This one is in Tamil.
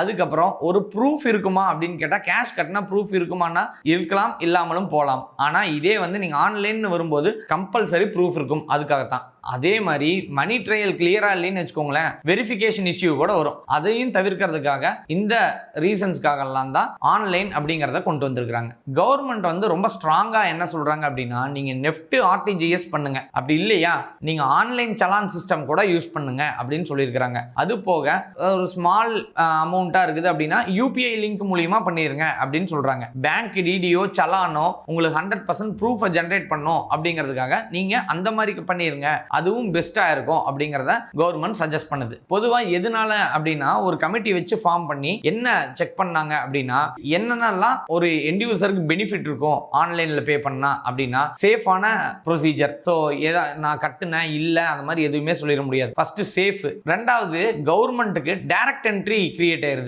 அதுக்கப்புறம் ஒரு ப்ரூஃப் இருக்குமா அப்படின்னு கேட்டால் கேஷ் கட்டினா ப்ரூஃப் இருக்குமானா இருக்கலாம், இல்லாமலும் போகலாம். ஆனால் இதே வந்து நீங்கள் ஆன்லைன் வரும்போது கம்பல்சரி ப்ரூஃப் இருக்கும். அதுக்காகத்தான். அதே மாதிரி மணி ட்ரையல் கிளியரா இல்லைன்னு வச்சுக்கோங்களேன், வெரிஃபிகேஷன் இஷ்யூ கூட வரும். அதையும் தவிர்க்கிறதுக்காக இந்த ரீசன்ஸ்க்காகலாம் தான் ஆன்லைன் அப்படிங்கிறத கொண்டு வந்திருக்காங்க. கவர்மெண்ட் வந்து ரொம்ப ஸ்ட்ராங்கா என்ன சொல்றாங்க அப்படின்னா, நீங்க நெஃப்ட் ஆர்டிஜிஎஸ் பண்ணுங்க, அப்படி இல்லையா நீங்க ஆன்லைன் சலான் சிஸ்டம் கூட யூஸ் பண்ணுங்க அப்படின்னு சொல்லியிருக்காங்க. அது போக ஒரு ஸ்மால் அமௌண்ட்டா இருக்குது அப்படின்னா யூபிஐ லிங்க் மூலியமா பண்ணிருங்க அப்படின்னு சொல்றாங்க. பேங்க் டிடிஓ சலானோ உங்களுக்கு 100% ப்ரூஃப் ஜெனரேட் பண்ணும் அப்படிங்கிறதுக்காக நீங்க அந்த மாதிரி பண்ணிருங்க, அதுவும் பெஸ்டா இருக்கும் அப்படிங்கறத கவர்மெண்ட் சஜஸ்ட் பண்ணுது. பொதுவா எதனால அப்படின்னா ஒரு கமிட்டி வச்சு ஃபார்ம் பண்ணி என்ன செக் பண்ணாங்க அப்படின்னா என்னென்னலாம் ஒரு எண்ட் யூசருக்கு பெனிஃபிட் இருக்கும் ஆன்லைன்ல பே பண்ணா அப்படின்னா சேஃபான ப்ரொசீஜர். ஸோ நான் கட்டுனேன் இல்ல அந்த மாதிரி எதுவுமே சொல்லிட முடியாது. ஃபர்ஸ்ட் சேஃப், ரெண்டாவது கவர்மெண்ட்டுக்கு டைரக்ட் என்ட்ரி கிரியேட் ஆயிருது.